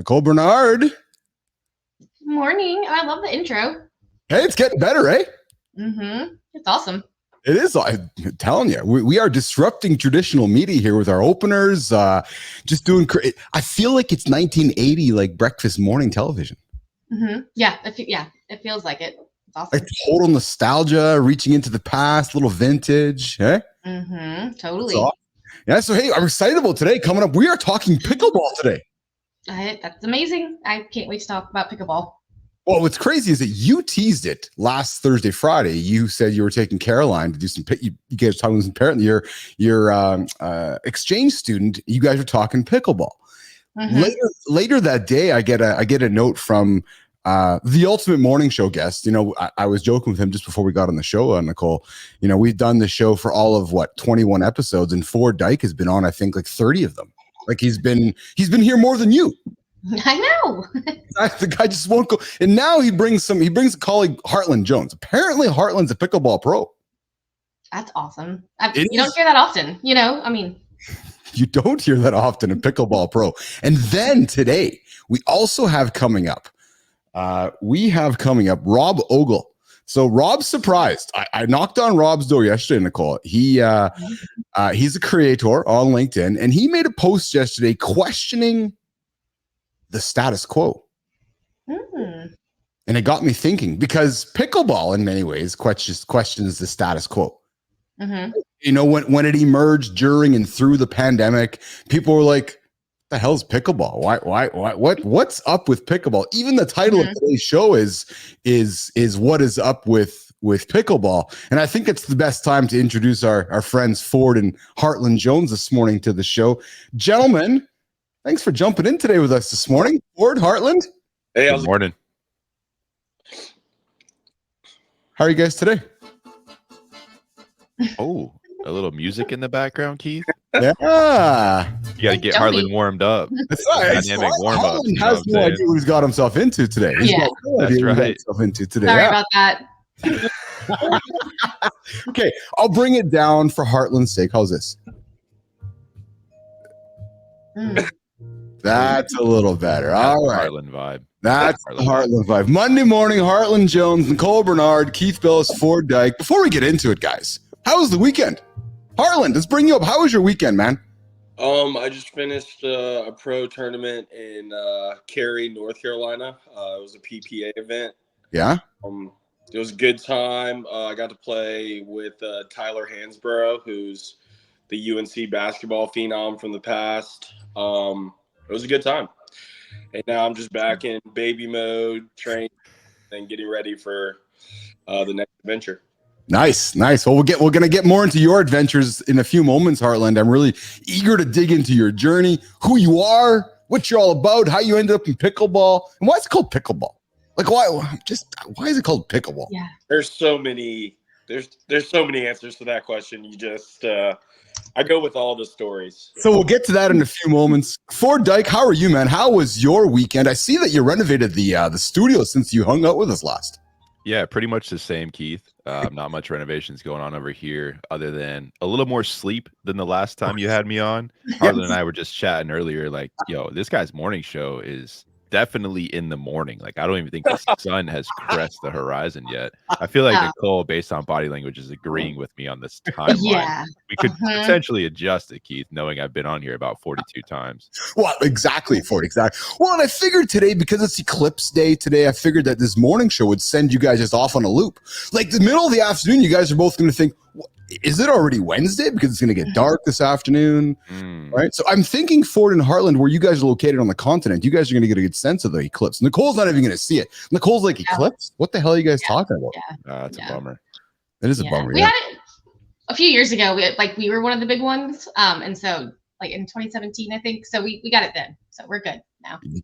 Nicole Bernard. Morning. I love the intro. Hey, it's getting better, eh? It's awesome. It is. I'm telling you, we are disrupting traditional media here with our openers. Just doing. I feel like it's 1980, like breakfast morning television. Yeah, it feels like it. It's awesome. Like total nostalgia, reaching into the past, little vintage. Eh? Totally. Awesome. Yeah. So hey, I'm excited about today. Coming up, we are talking pickleball today. That's amazing. I can't wait to talk about pickleball. Well, what's crazy is that you teased it last Thursday, Friday. You said you were taking Caroline to do some. You guys were talking with some parent. Your exchange student. You guys were talking pickleball. Later that day, I get a note from the Ultimate Morning Show guest. You know, I was joking with him just before we got on the show, Nicole. You know, we've done the show for all of 21 episodes, and Ford Dyke has been on, I think, like 30 of them. Like he's been here more than you. I know. The guy just won't go. And now he brings a colleague, Hartland Jones. Apparently, Heartland's a pickleball pro. That's awesome. You don't hear that often, you know? I mean, you don't hear that often, a pickleball pro. And then today, we also have coming up, Rob Ogle. So Rob's surprised. I knocked on Rob's door yesterday, Nicole. He's a creator on LinkedIn, and he made a post yesterday questioning the status quo. And it got me thinking, because pickleball in many ways questions the status quo. You know, when it emerged during and through the pandemic, people were like, the hell's pickleball? What's up with pickleball? Even the title of today's show is what is up with pickleball. And I think it's the best time to introduce our friends Ford and Hartland Jones this morning to the show. Gentlemen, thanks for jumping in today with us this morning. Ford, Heartland. Hey, good morning. How are you guys today? Oh, a little music in the background, Keith. Yeah. You got to get Hartland warmed up. That's right. Dynamic warm up. Hartland has no idea what he's got himself into today. He's got no idea what he got himself into today. Sorry about that. Okay, I'll bring it down for Heartland's sake. How's this? That's a little better. All right. Heartland vibe. That's the Heartland vibe. Monday morning, Hartland Jones, Nicole Bernard, Keith Billis, Ford Dyke. Before we get into it, guys, how was the weekend? Hartland, let's bring you up. How was your weekend, man? I just finished a pro tournament in Cary, North Carolina. It was a PPA event. Yeah. It was a good time. I got to play with Tyler Hansborough, who's the UNC basketball phenom from the past. It was a good time. And now I'm just back in baby mode, training, and getting ready for the next adventure. Nice. Well, we're gonna get more into your adventures in a few moments, Heartland. I'm really eager to dig into your journey, who you are, what you're all about, how you ended up in pickleball, and why is it called pickleball? Like, why is it called pickleball? Yeah. There's so many answers to that question. You just I go with all the stories. So we'll get to that in a few moments. Ford Dyke, how are you, man? How was your weekend? I see that you renovated the studio since you hung out with us last. Yeah, pretty much the same, Keith. Not much renovations going on over here, other than a little more sleep than the last time you had me on. Harlan and I were just chatting earlier, like, yo, this guy's morning show is definitely in the morning. Like, I don't even think the sun has crested the horizon yet. I feel like Nicole, based on body language, is agreeing with me on this timeline. Yeah. We could potentially adjust it, Keith, knowing I've been on here about 42 times. Well, exactly, Ford, exactly. Well, and I figured today, because it's Eclipse Day today, I figured that this morning show would send you guys just off on a loop. Like, the middle of the afternoon, you guys are both going to think, is it already Wednesday? Because it's going to get dark this afternoon, right? So I'm thinking Ford and Heartland, where you guys are located on the continent, you guys are going to get a good sense of the eclipse. Nicole's not even going to see it. Nicole's like, eclipse? What the hell are you guys talking about? That's a bummer. It is a bummer. We had it a few years ago. We were one of the big ones. And so like in 2017, I think. So we got it then. So we're good now. We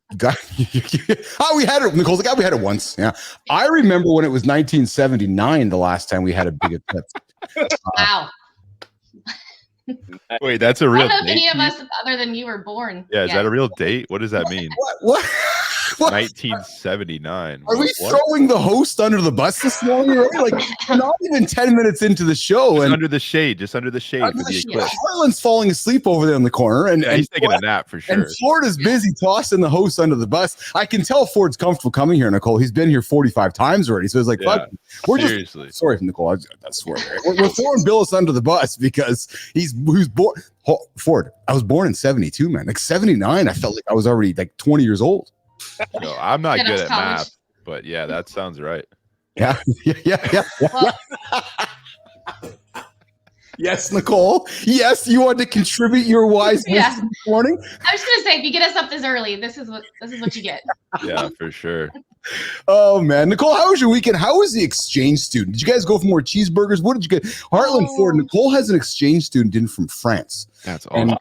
had it. Nicole's like, we had it once. Yeah. I remember when it was 1979, the last time we had a big eclipse. Wow. Wait, that's a real I don't know date? if any of us other than you were born. Yeah, is that a real date? What does that mean? What? What? 1979. Are we What? throwing the host under the bus this morning? Right? Like, we're not even 10 minutes into the show, Just and under the shade for the eclipse. Hartland's falling asleep over there in the corner, and Yeah, he's taking a nap for sure. And Ford is busy tossing the host under the bus. I can tell Ford's comfortable coming here, Nicole. He's been here 45 times already, so it's like, Yeah, fuck. We're seriously. just sorry, Nicole. That's swear. We're throwing Billis under the bus because he's born. Ford, I was born in 72, man. Like 79, I felt like I was already like 20 years old. No, I'm not Get good up to at college. math, but yeah, that sounds right. Yeah. Well, Yes, Nicole. Yes, you want to contribute your wise Yeah. wisdom this morning. I was just gonna say, if you get us up this early, this is what you get. Yeah, for sure. Oh man, Nicole, how was your weekend? How was the exchange student? Did you guys go for more cheeseburgers? What did you get? Heartland Ford. Nicole has an exchange student in from France. That's awesome.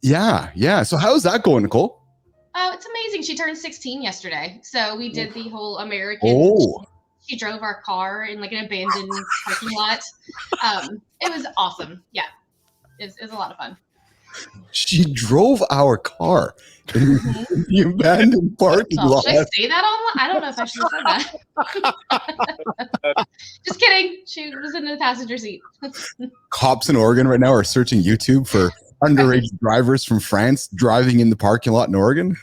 Yeah. So how's that going, Nicole? Oh, it's amazing. She turned 16 yesterday, so we did the whole American. Oh, She drove our car in like an abandoned parking lot. It was awesome. Yeah, it was a lot of fun. she drove our car in the abandoned parking Oh, lot. should I say that online? I don't know if I should have said that. Just kidding. She was in the passenger seat. Cops in Oregon right now are searching YouTube for underage drivers from France driving in the parking lot in Oregon.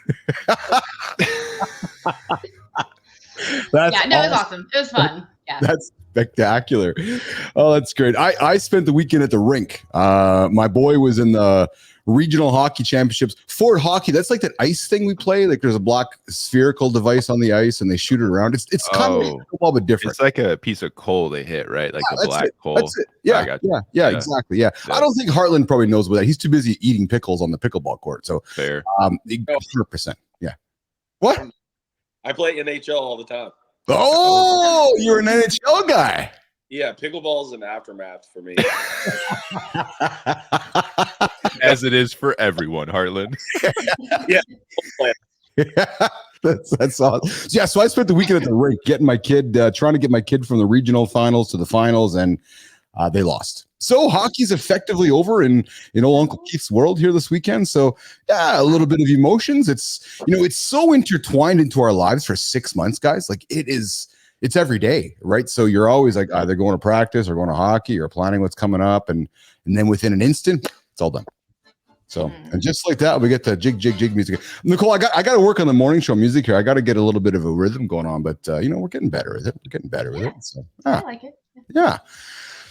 That's Yeah, no, it was awesome. It was fun. Yeah. That's spectacular. Oh, that's great. I spent the weekend at the rink. My boy was in the regional hockey championships. Ford hockey, that's like that ice thing we play. Like there's a black spherical device on the ice and they shoot it around. It's kind of like football, but different. It's like a piece of coal they hit, right? Like the black coal. That's it. Yeah, I got you. yeah, exactly. Yeah. I don't think Heartland probably knows about that. He's too busy eating pickles on the pickleball court. So Fair. 100%. Yeah. What? I play NHL all the time. Oh, you're an NHL guy. Yeah, pickleball is an aftermath for me. As it is for everyone, Heartland. Yeah. That's awesome. Yeah, so I spent the weekend at the rink getting my kid, trying to get my kid from the regional finals to the finals, and they lost. So hockey's effectively over in Uncle Keith's world here this weekend. So yeah, a little bit of emotions. It's it's so intertwined into our lives for 6 months, guys. Like it's every day, right? So you're always like either going to practice or going to hockey or planning what's coming up, and then within an instant, it's all done. So, and just like that, we get the jig music. Nicole, I got to work on the morning show music here. I got to get a little bit of a rhythm going on, but we're getting better with it. We're getting better with it. So, I like it. Yeah.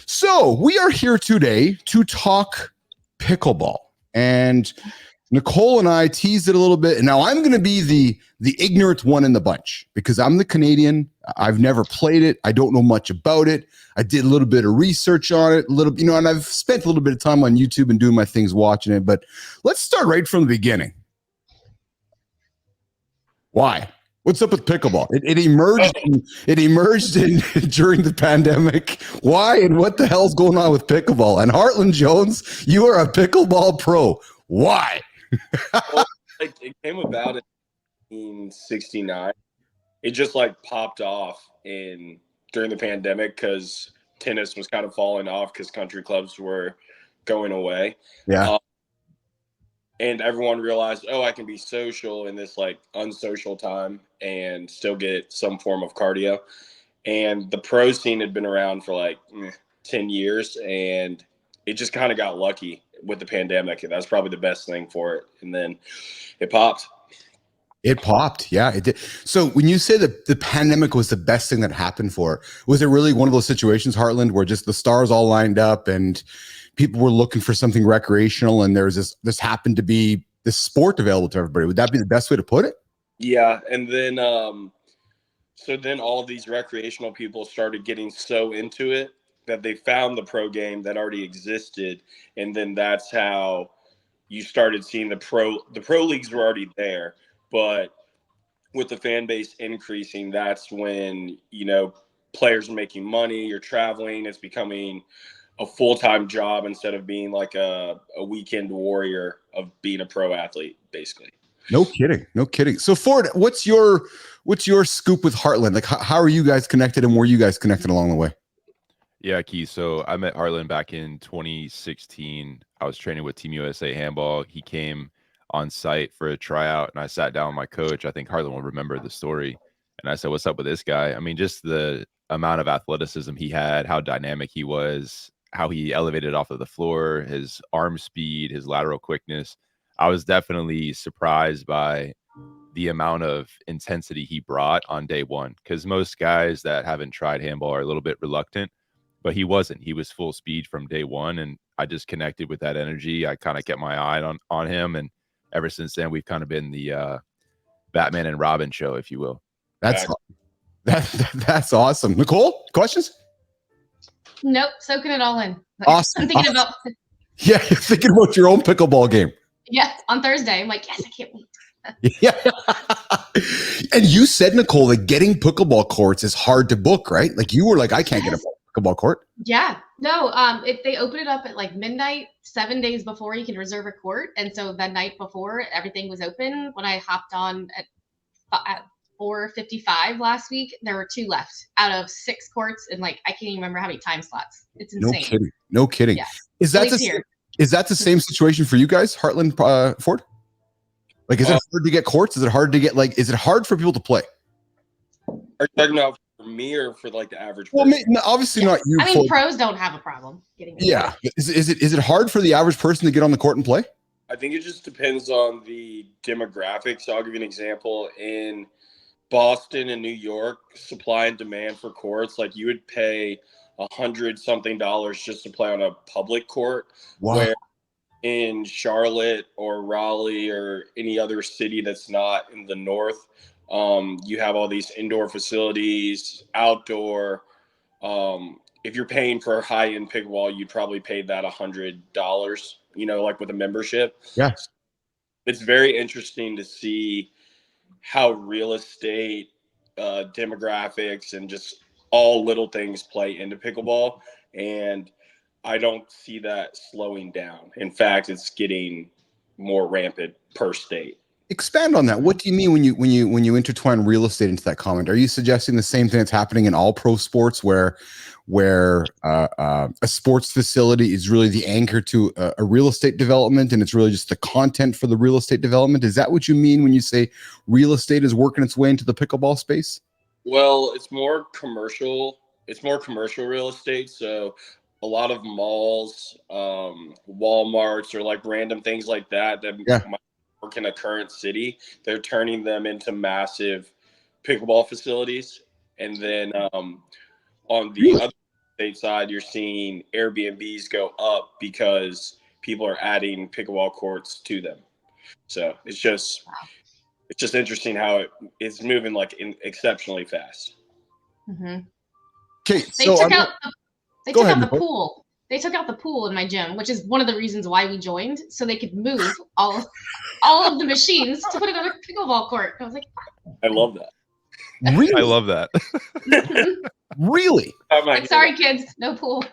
So we are here today to talk pickleball, and Nicole and I teased it a little bit. And now I'm going to be the ignorant one in the bunch because I'm the Canadian. I've never played it. I don't know much about it. I did a little bit of research on it, and I've spent a little bit of time on YouTube and doing my things watching it. But let's start right from the beginning. Why? What's up with pickleball? It emerged during the pandemic. Why and what the hell's going on with pickleball? And Hartland Jones, you are a pickleball pro. Why? Well, it came about in 1969. It just popped off during the pandemic because tennis was kind of falling off because country clubs were going away. Yeah. And everyone realized, I can be social in this unsocial time and still get some form of cardio. And the pro scene had been around for 10 years, and it just kind of got lucky with the pandemic. And that's probably the best thing for it. And then it popped. It popped. Yeah, it did. So when you say that the pandemic was the best thing that happened for it, was it really one of those situations, Heartland, where just the stars all lined up and people were looking for something recreational, and there's this happened to be this sport available to everybody? Would that be the best way to put it? Yeah. And then, so then all of these recreational people started getting so into it that they found the pro game that already existed. And then that's how you started seeing the pro leagues were already there, but with the fan base increasing, that's when, players are making money, you're traveling, it's becoming a full-time job instead of being like a weekend warrior of being a pro athlete, basically. No kidding. So Ford, what's your scoop with Heartland? Like, how are you guys connected, and were you guys connected along the way? Yeah, Keith. So I met Heartland back in 2016. I was training with Team USA Handball. He came on site for a tryout, and I sat down with my coach. I think Harlan will remember the story. And I said, "What's up with this guy?" I mean, just the amount of athleticism he had, how dynamic he was, how he elevated off of the floor, his arm speed, his lateral quickness. I was definitely surprised by the amount of intensity he brought on day one, because most guys that haven't tried handball are a little bit reluctant, but he wasn't. He was full speed from day one, and I just connected with that energy. I kind of kept my eye on him, and ever since then, we've kind of been the Batman and Robin show, if you will. That's awesome. Nicole, questions? Nope, soaking it all in. Awesome. I'm thinking about Yeah, you're thinking about your own pickleball game. on Thursday. I'm like, yes, I can't wait. Yeah. And you said, Nicole, that getting pickleball courts is hard to book, right? Like you were like, I can't get a pickleball court. Yeah, no. They open it up at like midnight, 7 days before you can reserve a court, and so the night before everything was open. When I hopped on at 4:55 last week, there were 2 left out of 6 courts, and like I can't even remember how many time slots. It's insane. No kidding. Yeah. Is that the same situation for you guys, Heartland, Ford? Like, is it hard to get courts? Is it hard to get is it hard for people to play? Are you talking about for me or for like the average Well, person? obviously not you. I mean, pros don't have a problem getting. Yeah. Is it hard for the average person to get on the court and play? I think it just depends on the demographics. So I'll give you an example. In Boston and New York, supply and demand for courts, like you would pay $100-something just to play on a public court. Wow. Where in Charlotte or Raleigh or any other city that's not in the north, you have all these indoor facilities, outdoor. If you're paying for high-end pickleball, you'd probably pay that $100, like with a membership. Yeah. It's very interesting to see how real estate, demographics, and just all little things play into pickleball. And I don't see that slowing down. In fact, it's getting more rampant per state. Expand on that. What do you mean when you intertwine real estate into that comment? Are you suggesting the same thing that's happening in all pro sports, where a sports facility is really the anchor to a real estate development, and it's really just the content for the real estate development? Is that what you mean when you say real estate is working its way into the pickleball space? Well, it's more commercial. It's more commercial real estate. So a lot of malls, Walmarts, or like random things like that might work in a current city, they're turning them into massive pickleball facilities. And then on the other state side, you're seeing Airbnbs go up because people are adding pickleball courts to them. So it's just interesting how it's moving exceptionally fast. Mm-hmm. Okay, They took out the pool. They took out the pool in my gym, which is one of the reasons why we joined, so they could move all of the machines to put it on a pickleball court. I was like, I love that. Really? I love that. Really? Like, sorry, kids, no pool.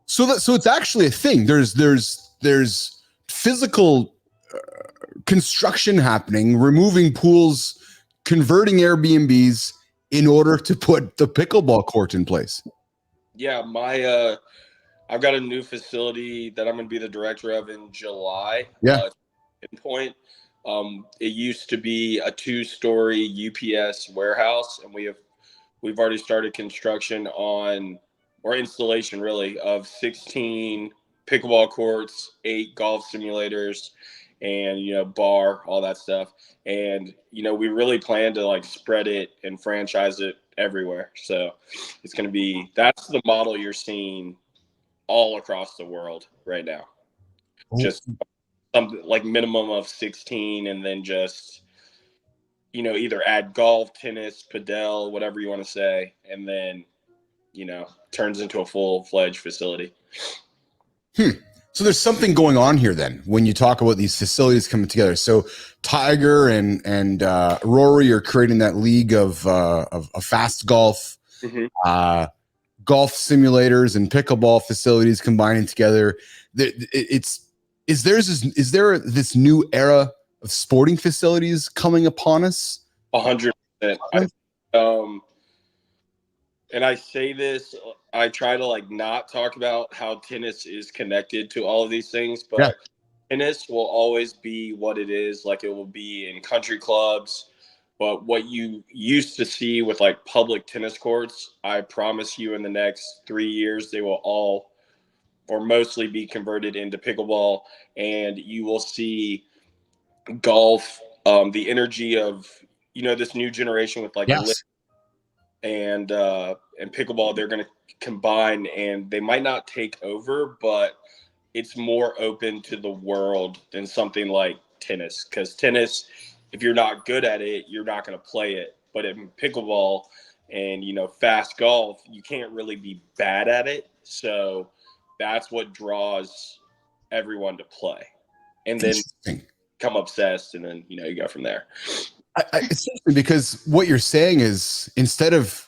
So it's actually a thing. There's physical construction happening, removing pools, converting Airbnbs in order to put the pickleball court in place. Yeah, I've got a new facility that I'm going to be the director of in July. Yeah. Point. It used to be a 2-story UPS warehouse, and we've already started construction or installation really of 16 pickleball courts, 8 golf simulators, and bar, all that stuff. And we really plan to spread it and franchise it everywhere. So it's going to be, that's the model you're seeing all across the world right now. Just something like minimum of 16, and then just either add golf, tennis, padel, whatever you want to say, and then turns into a full-fledged facility. So there's something going on here then when you talk about these facilities coming together. So Tiger and Rory are creating that league of fast golf, golf simulators and pickleball facilities combining together. Is there this new era of sporting facilities coming upon us? 100%. And I say this, I try to not talk about how tennis is connected to all of these things, but tennis will always be what it is. Like, it will be in country clubs. But what you used to see with like public tennis courts, I promise you in the next 3 years, they will all or mostly be converted into pickleball. And you will see golf, the energy of, this new generation with like Yes. and pickleball, they're going to combine, and they might not take over, but it's more open to the world than something like tennis. Because tennis, if you're not good at it, you're not going to play it. But in pickleball and fast golf, you can't really be bad at it. So that's what draws everyone to play, and then become obsessed, and then you go from there. It's interesting because what you're saying is, instead of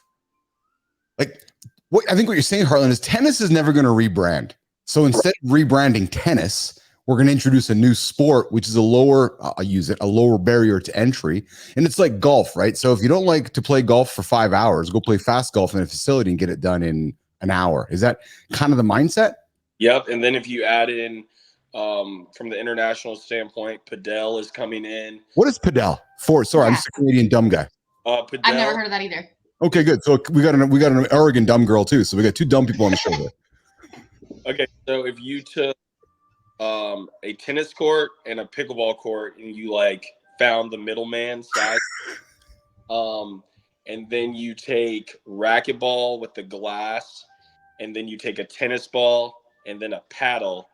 like what you're saying, Heartland, is tennis is never going to rebrand. So instead of rebranding tennis, we're going to introduce a new sport, which is a lower barrier to entry. And it's like golf, right? So if you don't like to play golf for 5 hours, go play fast golf in a facility and get it done in an hour. Is that kind of the mindset? Yep. And then if you add in, from the international standpoint, padel is coming in. What is padel? Sorry, I'm just a Canadian dumb guy. Padel, I've never heard of that either. Okay, good. So we got an Oregon dumb girl too. So we got two dumb people on the show here. Okay, so if you took a tennis court and a pickleball court, and you like found the middleman size, and then you take racquetball with the glass, and then you take a tennis ball and then a paddle.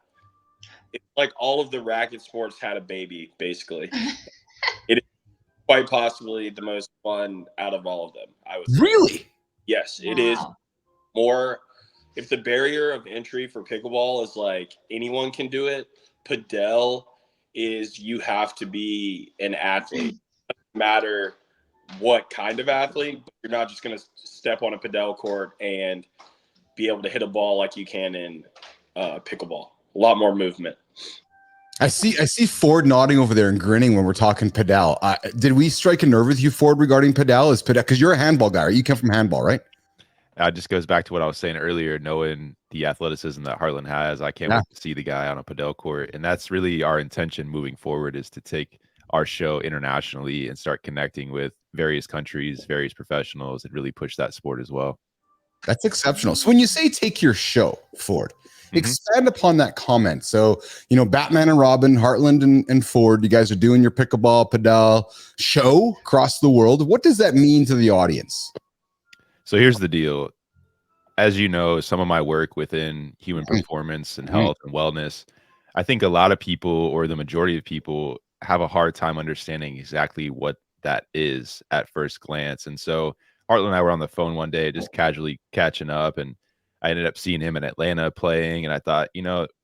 It's like all of the racket sports had a baby, basically. It is quite possibly the most fun out of all of them, I would say. Really? Yes, it is more. If the barrier of entry for pickleball is like anyone can do it, padel is you have to be an athlete. It doesn't matter what kind of athlete, but you're not just going to step on a padel court and be able to hit a ball like you can in pickleball. A lot more movement. I see Ford nodding over there and grinning when we're talking padel. Did we strike a nerve with you, Ford, regarding padel? Is padel, because you're a handball guy, right? You come from handball, right? It just goes back to what I was saying earlier, knowing the athleticism that Heartland has. I can't wait to see the guy on a padel court. And that's really our intention moving forward, is to take our show internationally and start connecting with various countries, various professionals, and really push that sport as well. That's exceptional. So when you say take your show, Ford, expand upon that comment. So, Batman and Robin, Heartland and Ford, you guys are doing your pickleball, padel show across the world. What does that mean to the audience? So here's the deal. As you know, some of my work within human performance and health and wellness, I think a lot of people, or the majority of people, have a hard time understanding exactly what that is at first glance. And so Hartland and I were on the phone one day, just casually catching up, and I ended up seeing him in Atlanta playing. And I thought,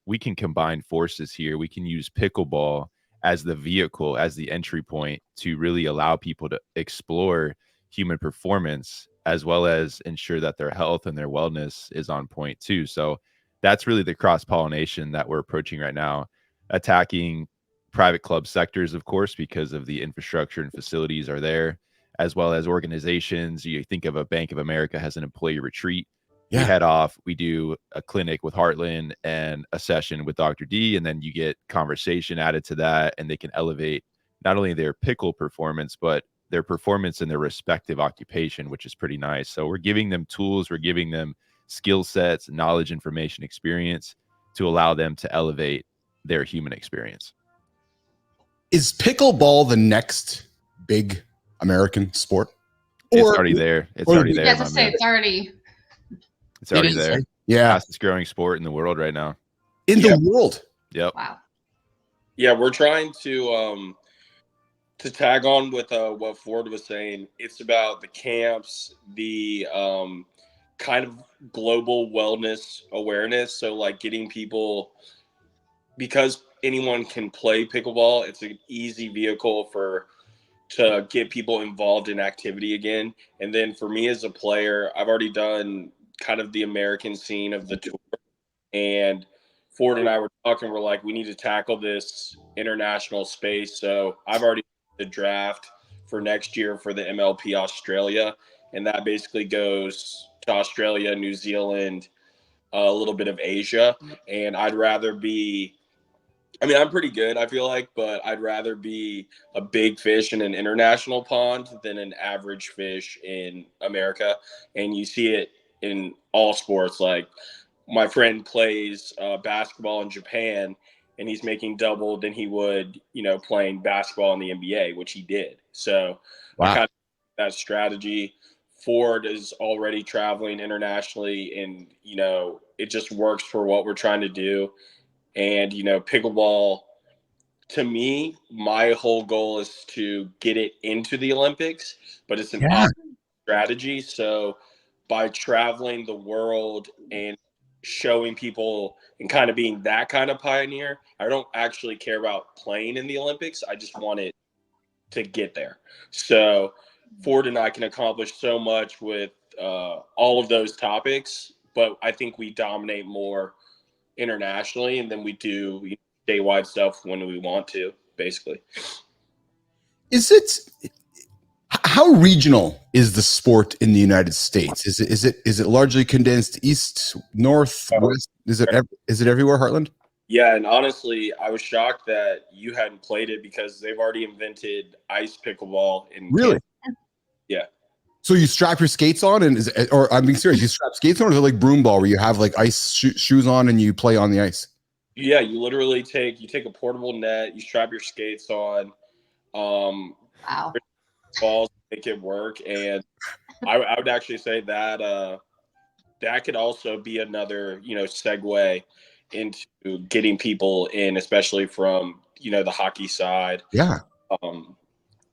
we can combine forces here. We can use pickleball as the vehicle, as the entry point to really allow people to explore human performance, as well as ensure that their health and their wellness is on point too. So that's really the cross-pollination that we're approaching right now, attacking private club sectors, of course, because of the infrastructure and facilities are there, as well as organizations. You think of a Bank of America has an employee retreat. We head off, we do a clinic with Heartland and a session with Dr. D, and then you get conversation added to that, and they can elevate not only their pickle performance, but their performance in their respective occupation, which is pretty nice. So we're giving them tools, we're giving them skill sets, knowledge, information, experience to allow them to elevate their human experience. Is pickleball the next big American sport? It's already there. It's already there. Yes, I say it's already there. Yeah. Fastest growing sport in the world right now. In the world. Yep. Wow. Yeah, we're trying to tag on with what Ford was saying. It's about the camps, the kind of global wellness awareness. So like getting people, because anyone can play pickleball, it's an easy vehicle to get people involved in activity again. And then for me as a player, I've already done kind of the American scene of the tour, and Ford and I were talking, we're like, we need to tackle this international space. So I've already the draft for next year for the MLP Australia, and that basically goes to Australia, New Zealand, a little bit of Asia. And I'd rather be I mean, I'm pretty good, I feel like, but I'd rather be a big fish in an international pond than an average fish in America. And you see it in all sports. Like my friend plays basketball in Japan, and he's making double than he would, playing basketball in the NBA, which he did. So I Wow. kind of that strategy. Ford is already traveling internationally, and it just works for what we're trying to do. And, pickleball, to me, my whole goal is to get it into the Olympics, but it's an Yeah. strategy. So by traveling the world and showing people and kind of being that kind of pioneer, I don't actually care about playing in the Olympics. I just want it to get there. So Ford and I can accomplish so much with all of those topics, but I think we dominate more internationally, and then we do statewide stuff when we want to, basically. Is it how regional is the sport in the United States? Is it largely condensed east, north, west? Is it everywhere, Heartland? Yeah, and honestly, I was shocked that you hadn't played it because they've already invented ice pickleball in Really? Canada. Yeah. So you strap your skates on, or I'm being serious, you strap skates on, or is it like broom ball where you have like ice shoes on and you play on the ice? Yeah, you literally take a portable net, you strap your skates on, Wow. balls, make it work, and I would actually say that that could also be another segue into getting people in, especially from the hockey side. Yeah. Um,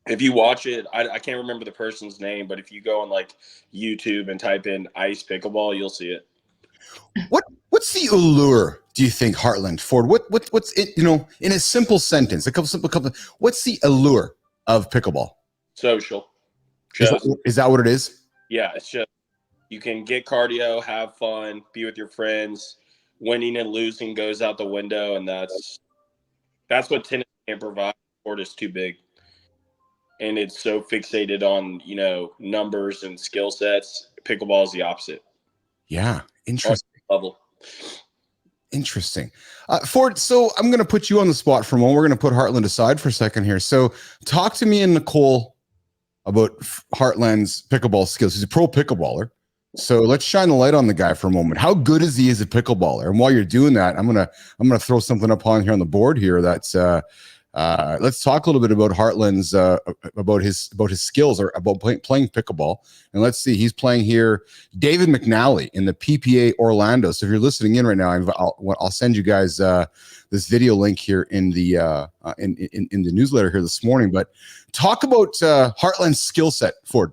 if you watch it, I can't remember the person's name, but if you go on like YouTube and type in ice pickleball, you'll see it. What's the allure, do you think, Heartland Ford? What's it, in a simple sentence, what's the allure of pickleball? Social. Is that what it is? Yeah, it's just you can get cardio, have fun, be with your friends. Winning and losing goes out the window, and that's what tennis can't provide. Sport is too big, and it's so fixated on numbers and skill sets. Pickleball is the opposite. Yeah, interesting. Level. Interesting. Ford, so I'm going to put you on the spot for a moment. We're going to put Heartland aside for a second here. So talk to me and Nicole about Heartland's pickleball skills. He's a pro pickleballer. So let's shine the light on the guy for a moment. How good is he as a pickleballer? And while you're doing that, I'm gonna throw something up on here on the board here. That's let's talk a little bit about Heartland's about his skills or about playing pickleball. And let's see, he's playing here. David McNally in the PPA Orlando. So if you're listening in right now, I'll send you guys this video link here in the in the newsletter here this morning. But talk about Heartland's skill set, Ford.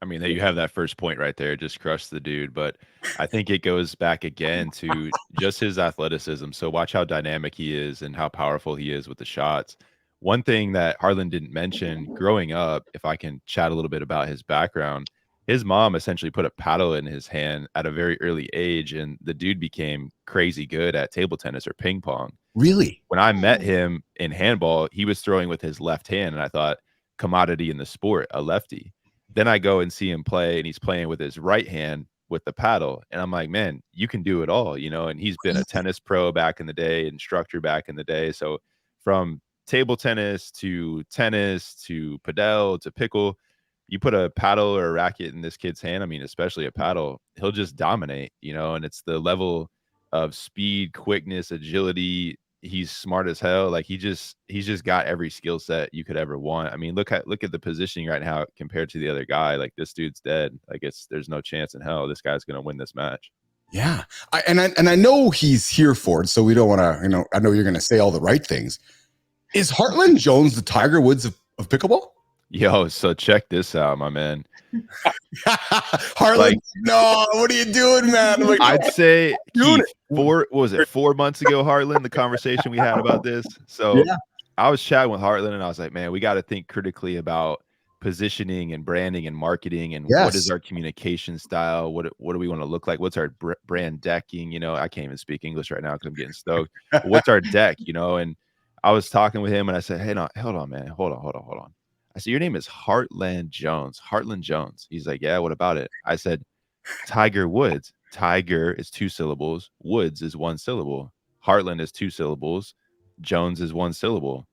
I mean, you have that first point right there, just crushed the dude. But I think it goes back again to just his athleticism. So watch how dynamic he is and how powerful he is with the shots. One thing that Harlan didn't mention growing up, if I can chat a little bit about his background, his mom essentially put a paddle in his hand at a very early age, and the dude became crazy good at table tennis or ping pong. Really? When I met him in handball, he was throwing with his left hand, and I thought, commodity in the sport, a lefty. Then I go and see him play, and he's playing with his right hand with the paddle. And I'm like, man, you can do it all, and he's been a tennis pro back in the day, instructor back in the day. So from table tennis to padel to pickle, you put a paddle or a racket in this kid's hand, I mean, especially a paddle, he'll just dominate, and it's the level of speed, quickness, agility. He's smart as hell. Like he's just got every skill set you could ever want. I mean, look at the positioning right now compared to the other guy. Like this dude's dead. Like there's no chance in hell this guy's gonna win this match. Yeah, I know he's here for it, so we don't want to. I know you're going to say all the right things. Is Hartland Jones the Tiger Woods of pickleball? Yo, so check this out, my man. Hartland, no, what are you doing, man? Like, I'd say Keith, 4 months ago, Heartland, the conversation we had about this. So yeah. I was chatting with Heartland and I was like, man, we got to think critically about positioning and branding and marketing and what is our communication style? What do we want to look like? What's our brand decking? I can't even speak English right now because I'm getting stoked. What's our deck? And I was talking with him and I said, hey, no, hold on, man. Hold on. I said, your name is Hartland Jones. Hartland Jones. He's like, yeah, what about it? I said, Tiger Woods. Tiger is 2 syllables. Woods is 1 syllable. Heartland is 2 syllables. Jones is one syllable.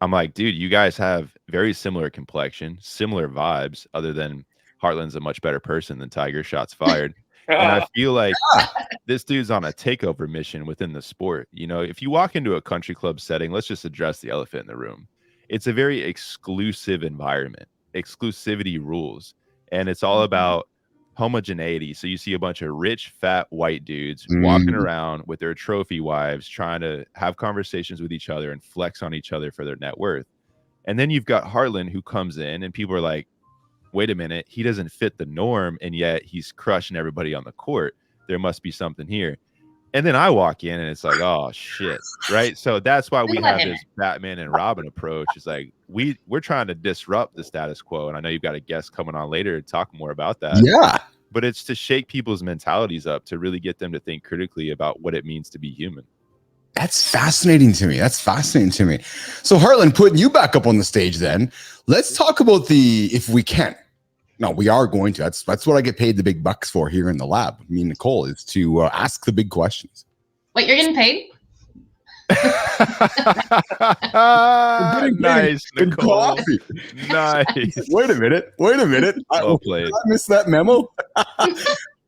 I'm like, dude, you guys have very similar complexion, similar vibes, other than Heartland's a much better person than Tiger, shots fired. And I feel like this dude's on a takeover mission within the sport. You know, if you walk into a country club setting, let's just address the elephant in the room. It's a very exclusive environment. Exclusivity rules. And it's all about homogeneity. So you see a bunch of rich, fat, white dudes walking around with their trophy wives, trying to have conversations with each other and flex on each other for their net worth. And then you've got Hartland, who comes in and people are like, wait a minute, he doesn't fit the norm, and yet he's crushing everybody on the court. There must be something here. And then I walk in and it's like, oh shit, right? So that's why we have this Batman and Robin approach. It's like we're trying to disrupt the status quo. And I know you've got a guest coming on later to talk more about that. Yeah. But it's to shake people's mentalities up, to really get them to think critically about what it means to be human. That's fascinating to me. So Heartland, putting you back up on the stage then, let's talk about if we can. No, we are going to. That's what I get paid the big bucks for here in the lab. Me and Nicole is to ask the big questions. Wait, you're getting paid? Nice, Nicole. Nice. Wait a minute. Well played. I missed that memo.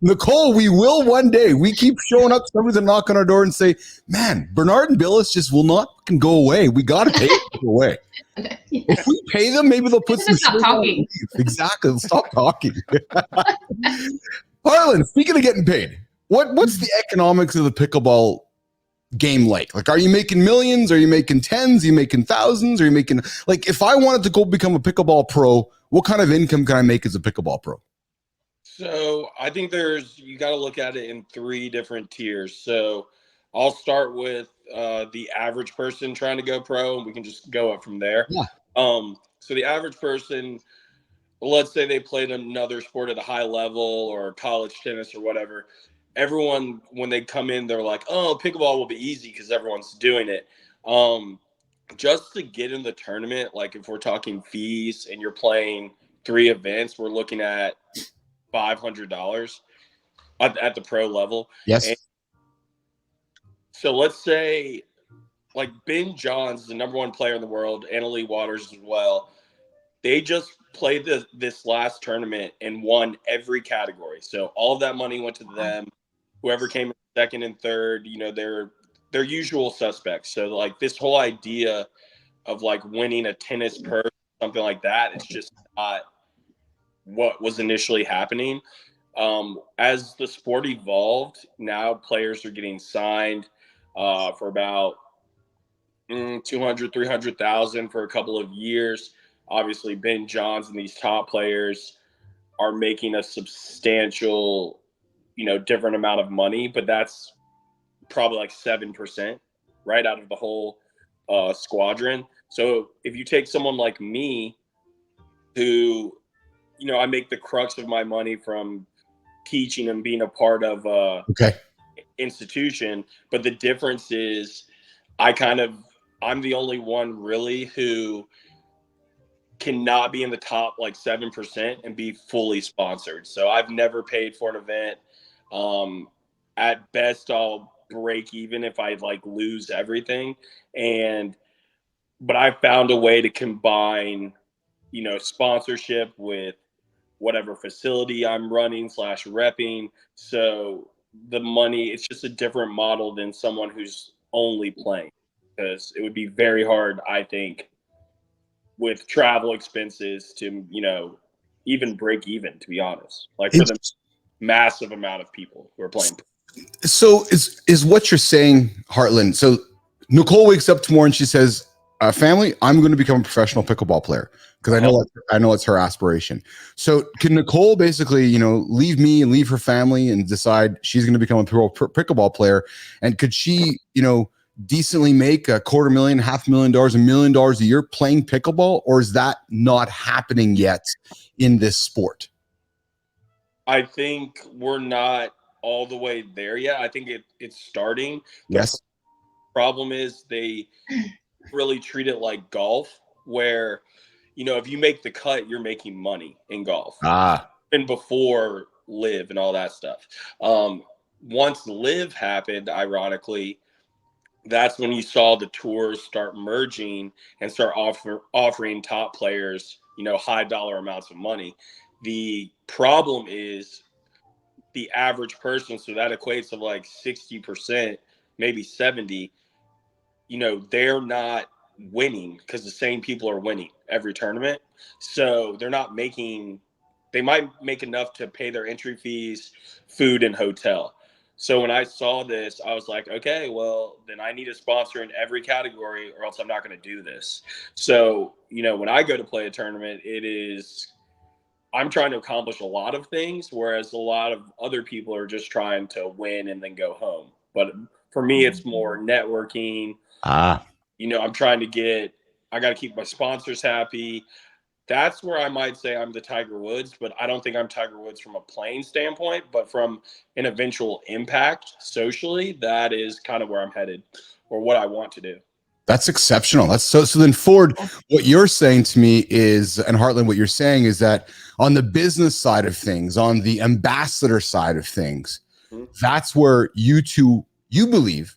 Nicole, we will one day. We keep showing up. Somebody's gonna knock on our door and say, "Man, Bernard and Billis just will not go away. We got to pay them to go away." Yeah. If we pay them, maybe they'll put some. Stop talking. Exactly. They'll stop talking. Hartland, speaking of getting paid, what's the economics of the pickleball game like? Like, are you making millions? Are you making tens? Are you making thousands? Are you making, like, if I wanted to go become a pickleball pro, what kind of income can I make as a pickleball pro? So I think you got to look at it in 3 different tiers. So I'll start with the average person trying to go pro, and we can just go up from there. Yeah. So the average person, let's say they played another sport at a high level or college tennis or whatever. Everyone, when they come in, they're like, oh, pickleball will be easy because everyone's doing it. Just to get in the tournament, like if we're talking fees and you're playing 3 events, we're looking at $500 at the pro level. Yes. And so let's say like Ben Johns is the #1 player in the world, Annalie Waters as well. They just played this last tournament and won every category. So all of that money went to them. Whoever came in second and third, you know, they're usual suspects. So like this whole idea of like winning a tennis purse, something like that, it's just not what was initially happening. As the sport evolved, now players are getting signed for about 200, 300,000 for a couple of years. Obviously, Ben Johns and these top players are making a substantial, different amount of money, but that's probably like 7%, right, out of the whole squadron. So if you take someone like me, who, I make the crux of my money from teaching and being a part of institution, but the difference is I'm the only one really who cannot be in the top like 7% and be fully sponsored. So I've never paid for an event. At best, I'll break even if I like lose everything. But I found a way to combine, sponsorship with whatever facility I'm running / repping. So the money, it's just a different model than someone who's only playing, because it would be very hard, I think, with travel expenses to, even break even, to be honest, like for the massive amount of people who are playing. So is what you're saying, Heartland? So Nicole wakes up tomorrow and she says, family, I'm going to become a professional pickleball player, because I know it's her aspiration. So can Nicole basically, leave me and leave her family and decide she's going to become a pro pickleball player? And could she, decently make $250,000, $500,000, $1 million a year playing pickleball? Or is that not happening yet in this sport? I think we're not all the way there yet. I think it's starting. Yes. The problem is they really treat it like golf, where, if you make the cut, you're making money in golf. And before Live and all that stuff. Once Live happened, ironically, that's when you saw the tours start merging and start offering top players, high dollar amounts of money. The problem is the average person, so that equates to like 60%, maybe 70, they're not winning because the same people are winning every tournament. So they might make enough to pay their entry fees, food, and hotel. So when I saw this, I was like, okay, well, then I need a sponsor in every category or else I'm not going to do this. So, when I go to play a tournament, I'm trying to accomplish a lot of things, whereas a lot of other people are just trying to win and then go home. But for me, it's more networking. I'm trying to I got to keep my sponsors happy. That's where I might say I'm the Tiger Woods, but I don't think I'm Tiger Woods from a playing standpoint, but from an eventual impact socially, that is kind of where I'm headed or what I want to do. That's exceptional. That's so then Ford, what you're saying to me is, and Heartland, what you're saying is that on the business side of things, on the ambassador side of things, that's where you believe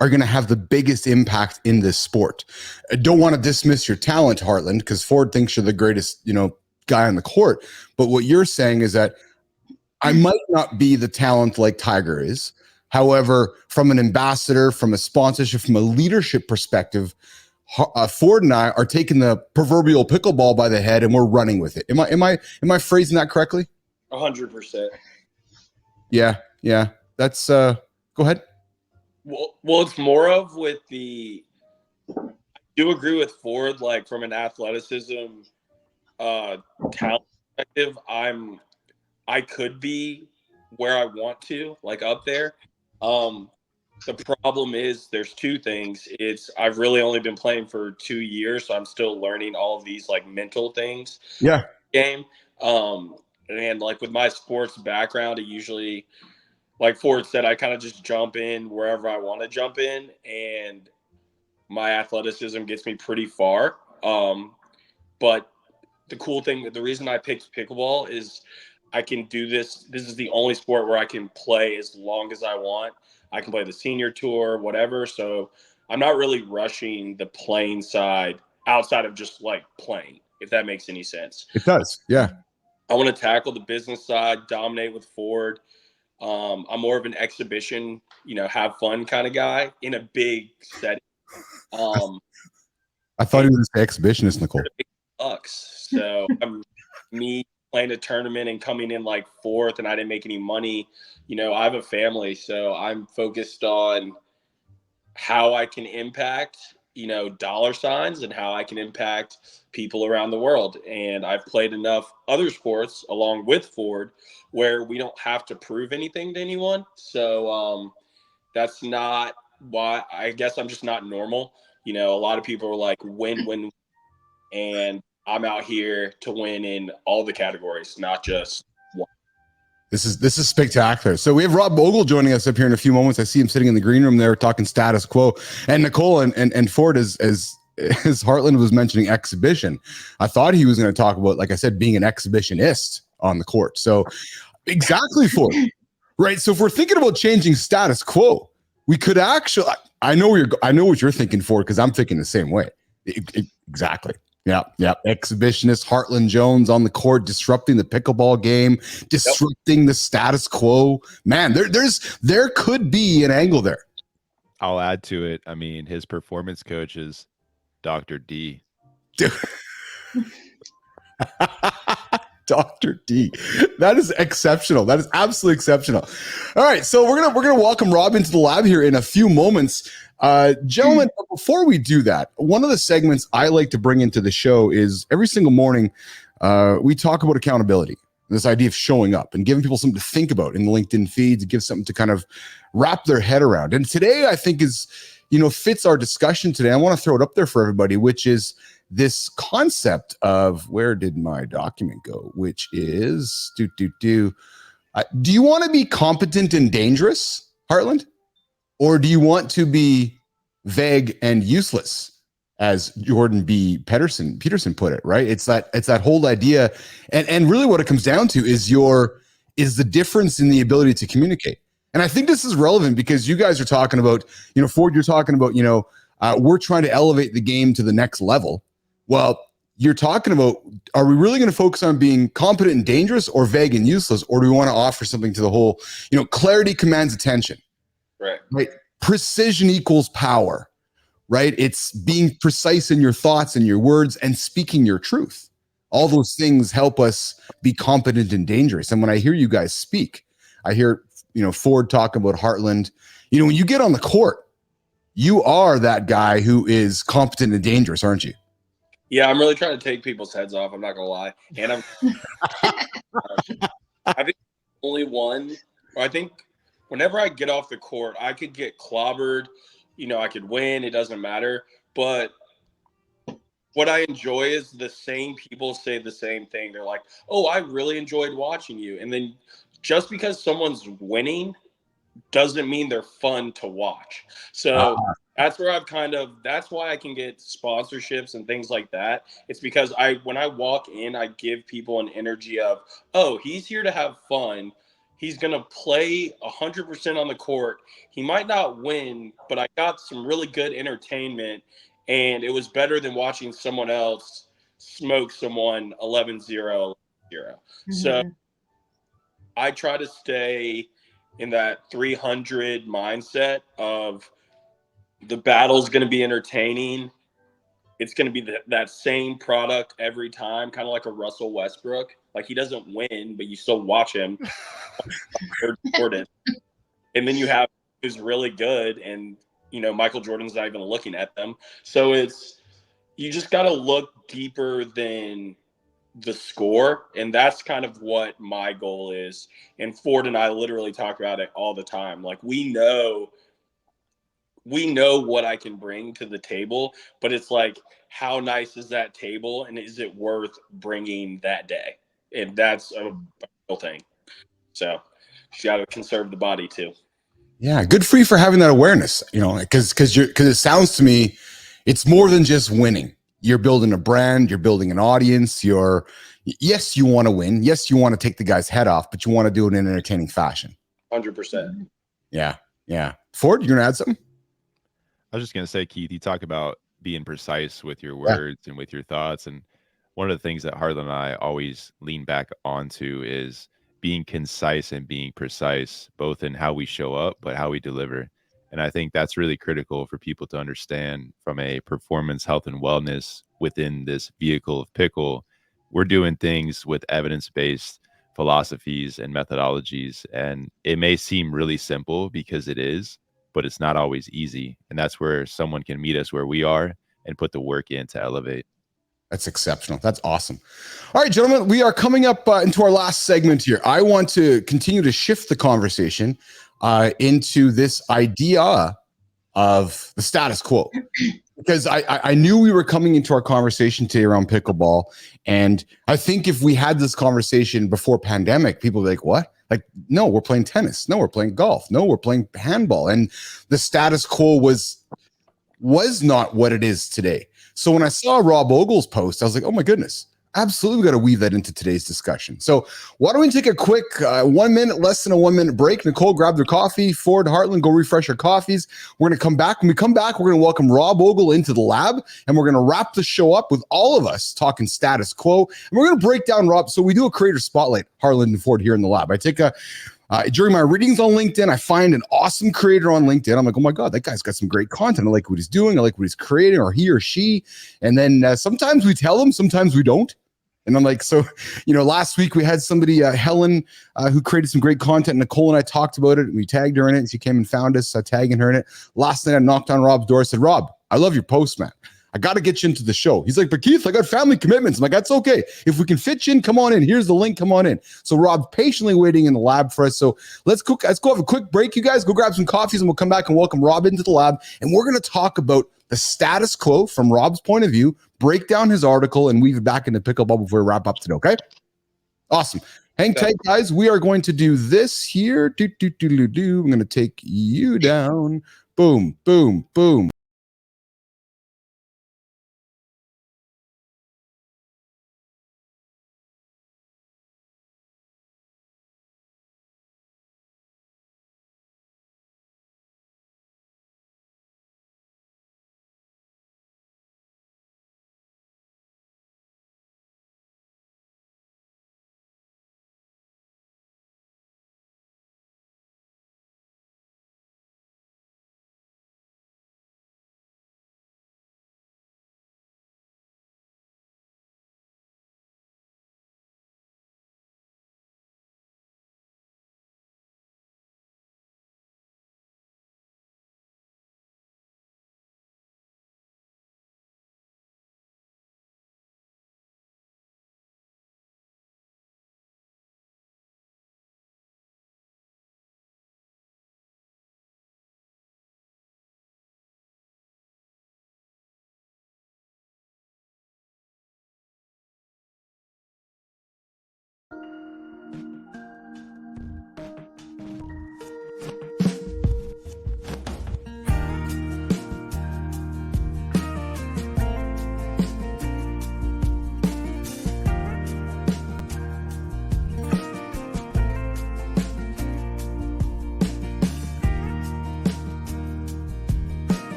are going to have the biggest impact in this sport. I don't want to dismiss your talent, Heartland, because Ford thinks you're the greatest, guy on the court. But what you're saying is that I might not be the talent like Tiger is. However, from an ambassador, from a sponsorship, from a leadership perspective, Ford and I are taking the proverbial pickleball by the head and we're running with it. Am I phrasing that correctly? 100%. Yeah. That's go ahead. Well, it's more of with I do agree with Ford, like from an athleticism, talent perspective, I could be where I want to, like up there. The problem is there's two things. I've really only been playing for 2 years, so I'm still learning all of these like mental things. Yeah. Game. And like with my sports background, it usually, like Ford said, I kind of just jump in wherever I want to jump in, and my athleticism gets me pretty far. But the cool thing, the reason I picked pickleball is I can do this. This is the only sport where I can play as long as I want. I can play the senior tour, whatever. So I'm not really rushing the playing side outside of just like playing, if that makes any sense. It does. Yeah. I want to tackle the business side, dominate with Ford. I'm more of an exhibition, have fun kind of guy in a big setting. I thought he was an exhibitionist, Nicole. Bucks. So me playing a tournament and coming in like fourth, and I didn't make any money. I have a family, so I'm focused on how I can impact, dollar signs and how I can impact people around the world. And I've played enough other sports along with Ford where we don't have to prove anything to anyone. So that's not why, I guess I'm just not normal. A lot of people are like win, and I'm out here to win in all the categories, not just one. This is spectacular. So we have Rob Ogle joining us up here in a few moments. I see him sitting in the green room there talking status quo. And Nicole and Ford, as Heartland was mentioning exhibition, I thought he was going to talk about, like I said, being an exhibitionist on the court. So exactly, Ford. Right. So if we're thinking about changing status quo, we could actually, I know what you're thinking, Ford, because I'm thinking the same way. Exactly. Yeah. Exhibitionist Hartland Jones on the court, disrupting the pickleball game, disrupting the status quo. Man, there could be an angle there. I'll add to it. I mean, his performance coach is Dr. D. Dr. D. That is exceptional. That is absolutely exceptional. All right, so we're gonna welcome Rob into the lab here in a few moments. Gentlemen, before we do that, one of the segments I like to bring into the show is every single morning we talk about accountability, this idea of showing up and giving people something to think about in the LinkedIn feed, to give something to kind of wrap their head around. And today I think is, fits our discussion today. I want to throw it up there for everybody, which is this concept of, where did my document go? Which is, do you want to be competent and dangerous, Heartland? Or do you want to be vague and useless, as Jordan B. Peterson put it, right? It's that whole idea. And really what it comes down to is the difference in the ability to communicate. And I think this is relevant because you guys are talking about, Ford, you're talking about, we're trying to elevate the game to the next level. Well, you're talking about, are we really going to focus on being competent and dangerous, or vague and useless? Or do we want to offer something to the whole, clarity commands attention, right? Precision equals power, right? It's being precise in your thoughts and your words and speaking your truth. All those things help us be competent and dangerous. And when I hear you guys speak, I hear, Ford talking about Heartland. When you get on the court, you are that guy who is competent and dangerous, aren't you? Yeah, I'm really trying to take people's heads off. I'm not gonna lie, and I think only one. I think whenever I get off the court, I could get clobbered. I could win. It doesn't matter. But what I enjoy is the same people say the same thing. They're like, "Oh, I really enjoyed watching you," and then just because someone's winning doesn't mean they're fun to watch. So that's where that's why I can get sponsorships and things like that. It's because when I walk in, I give people an energy of, oh, he's here to have fun. He's going to play 100% on the court. He might not win, but I got some really good entertainment, and it was better than watching someone else smoke someone 11-0. So I try to stay in that 300 mindset of the battle's going to be entertaining. It's going to be that same product every time, kind of like a Russell Westbrook. Like, he doesn't win, but you still watch him. Jordan. And then you have who's really good, and Michael Jordan's not even looking at them. So you just got to look deeper than the score, and that's kind of what my goal is. And Ford and I literally talk about it all the time. Like, we know what I can bring to the table, but it's like, how nice is that table, and is it worth bringing that day? And that's a real thing. So you got to conserve the body too. Yeah, good for you for having that awareness. Because it sounds to me, it's more than just winning. You're building a brand, you're building an audience. Yes, you want to win. Yes, you want to take the guy's head off, but you want to do it in an entertaining fashion. 100%. Yeah. Ford, you're gonna add something? I was just gonna say, Keith, you talk about being precise with your words and with your thoughts, and one of the things that Hartland and I always lean back onto is being concise and being precise, both in how we show up, but how we deliver. And I think that's really critical for people to understand from a performance, health, and wellness within this vehicle of pickle. We're doing things with evidence-based philosophies and methodologies, and it may seem really simple because it is, but it's not always easy. And that's where someone can meet us where we are and put the work in to elevate. That's exceptional. That's awesome. All right, gentlemen, we are coming up into our last segment here. I want to continue to shift the conversation into this idea of the status quo. Because I knew we were coming into our conversation today around pickleball. And I think if we had this conversation before pandemic, people would be like, what? Like, no, we're playing tennis. No, we're playing golf. No, we're playing handball. And the status quo was not what it is today. So when I saw Rob Ogle's post, I was like, oh my goodness, absolutely, we got to weave that into today's discussion. So why don't we take a quick 1 minute, less than a 1 minute break? Nicole, grab their coffee. Ford, Heartland, go refresh your coffees. We're going to come back. When we come back, we're going to welcome Rob Ogle into the lab, and we're going to wrap the show up with all of us talking status quo. And we're going to break down, Rob. So we do a creator spotlight, Heartland and Ford here in the lab. I take during my readings on LinkedIn, I find an awesome creator on LinkedIn. I'm like, oh my God, that guy's got some great content. I like what he's doing. I like what he's creating, or he or she. And then sometimes we tell them, sometimes we don't. And I'm like, so, last week we had somebody, Helen, who created some great content. Nicole and I talked about it, and we tagged her in it. And she came and found us, tagging her in it. Last night I knocked on Rob's door. I said, Rob, I love your post, man. I got to get you into the show. He's like, but Keith, I got family commitments. I'm like, that's okay. If we can fit you in, come on in. Here's the link. Come on in. So Rob's patiently waiting in the lab for us. So let's go have a quick break. You guys go grab some coffees, and we'll come back and welcome Rob into the lab. And we're going to talk about the status quo from Rob's point of view, break down his article, and weave it back into pickleball before we wrap up today. Okay. Awesome. Hang tight, guys. We are going to do this here. I'm going to take you down. Boom, boom, boom.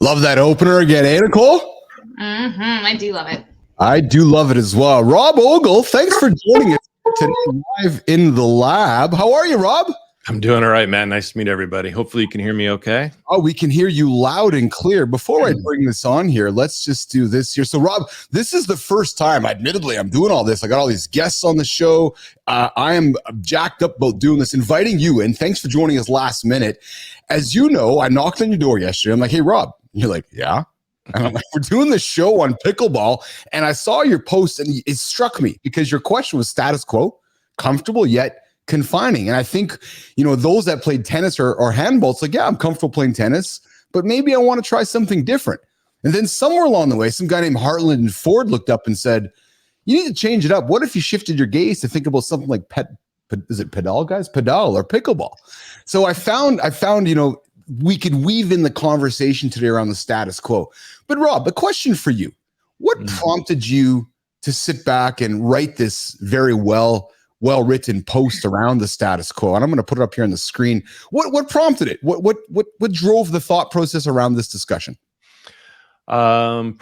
Love that opener again, eh, Nicole? I do love it. I do love it as well. Rob Ogle, thanks for joining us today live in the lab. How are you, Rob? I'm doing all right, man. Nice to meet everybody. Hopefully you can hear me okay. Oh, we can hear you loud and clear. Before I bring this on here, let's just do this here. So, Rob, this is the first time, admittedly, I'm doing all this. I got all these guests on the show. I am jacked up about doing this, inviting you in. Thanks for joining us last minute. As you know, I knocked on your door yesterday. I'm like, hey, Rob. And you're like, yeah. And I'm like, we're doing this show on pickleball. And I saw your post and it struck me because your question was status quo, comfortable yet confining. And I think, those that played tennis or handball, it's like, yeah, I'm comfortable playing tennis, but maybe I want to try something different. And then somewhere along the way, some guy named Hartland and Ford looked up and said, you need to change it up. What if you shifted your gaze to think about something like pedal or pickleball? So I found, we could weave in the conversation today around the status quo. But Rob, a question for you. What prompted you to sit back and write this very well-written post around the status quo? And I'm going to put it up here on the screen. What prompted it? What drove the thought process around this discussion? Probably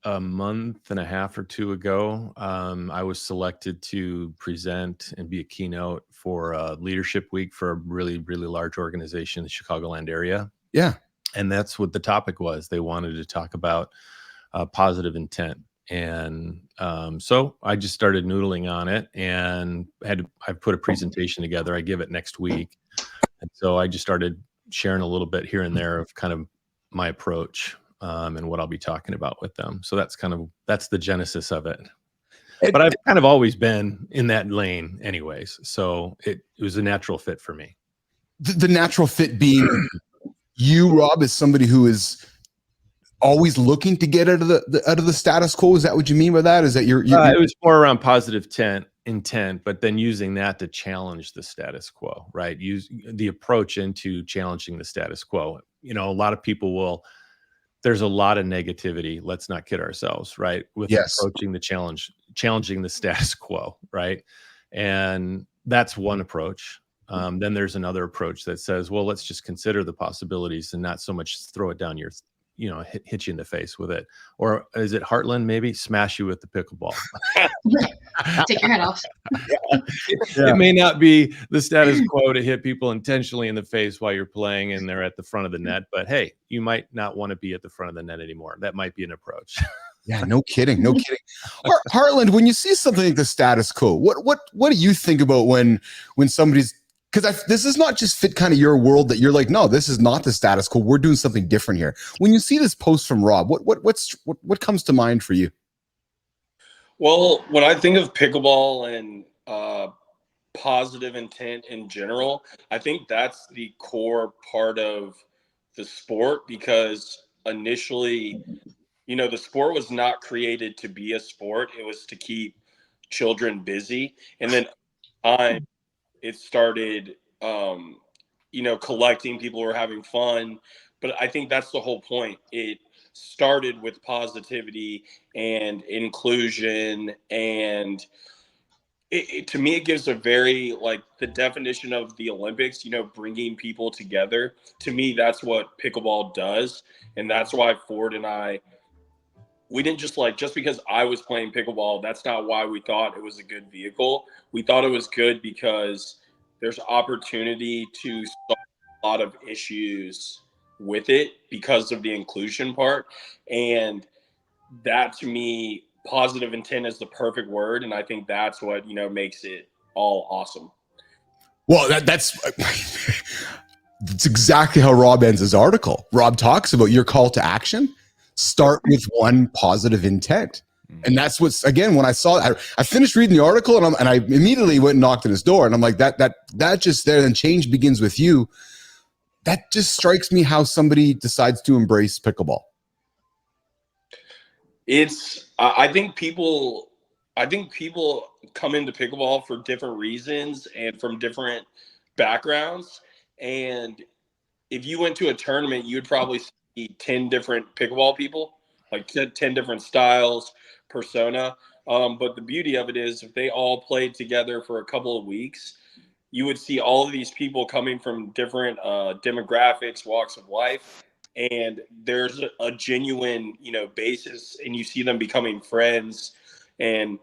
a month and a half or two ago, I was selected to present and be a keynote for a leadership week for a really, really large organization in the Chicagoland area. Yeah. And that's what the topic was. They wanted to talk about positive intent. And so I just started noodling on it and I put a presentation together. I give it next week. And so I just started sharing a little bit here and there of kind of my approach and what I'll be talking about with them. So that's the genesis of it. But I've kind of always been in that lane anyways. So it was a natural fit for me. The natural fit being you, Rob, is somebody who is always looking to get out of the status quo. Is that what you mean by that? Is that you're it was more around positive intent, but then using that to challenge the status quo, right? Use the approach into challenging the status quo. A lot of people there's a lot of negativity. Let's not kid ourselves, right? With approaching the challenging the status quo, right? And that's one approach. Then there's another approach that says, well, let's just consider the possibilities and not so much throw it down your hit you in the face with it. Or is it Heartland, maybe smash you with the pickleball? Take your head off. It may not be the status quo to hit people intentionally in the face while you're playing and they're at the front of the net, but hey, you might not want to be at the front of the net anymore. That might be an approach. Yeah, no kidding. Heartland, when you see something like the status quo, what do you think about when somebody's, because this is not just fit kind of your world that you're like, no, this is not the status quo. We're doing something different here. When you see this post from Rob, what comes to mind for you? Well, when I think of pickleball and positive intent in general, I think that's the core part of the sport, because initially, the sport was not created to be a sport. It was to keep children busy. And then it started, collecting people who were having fun. But I think that's the whole point. It started with positivity and inclusion, and to me, it gives a very, the definition of the Olympics, bringing people together. To me, that's what pickleball does. And that's why Ford and I, we didn't just because I was playing pickleball, that's not why we thought it was a good vehicle. We thought it was good because there's opportunity to solve a lot of issues with it because of the inclusion part. And that, to me, positive intent is the perfect word. And I think that's what, makes it all awesome. Well, that's exactly how Rob ends his article. Rob talks about your call to action. Start with one positive intent. And that's what's, again, when I saw it, I finished reading the article and I immediately went and knocked on his door. And I'm like, that just there, then change begins with you. That just strikes me how somebody decides to embrace pickleball. I think people come into pickleball for different reasons and from different backgrounds. And if you went to a tournament, you would probably see 10 different pickleball people, like 10 different styles, persona. But the beauty of it is, if they all played together for a couple of weeks, you would see all of these people coming from different demographics, walks of life, and there's a genuine, basis, and you see them becoming friends, and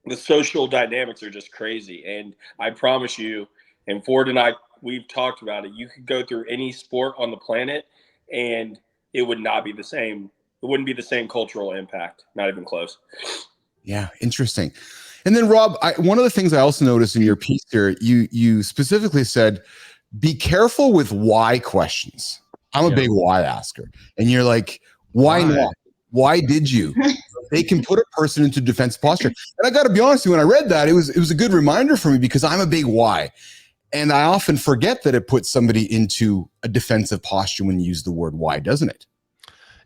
the social dynamics are just crazy. And I promise you, and Ford and I, we've talked about it, you could go through any sport on the planet and it would not be the same. It wouldn't be the same cultural impact, not even close. Yeah, interesting. And then Rob, one of the things I also noticed in your piece here, you specifically said, be careful with why questions. I'm a big why asker. And you're like, why not? Why did you? They can put a person into defensive posture. And I got to be honest with you, when I read that, it was a good reminder for me, because I'm a big why. And I often forget that it puts somebody into a defensive posture when you use the word why, doesn't it?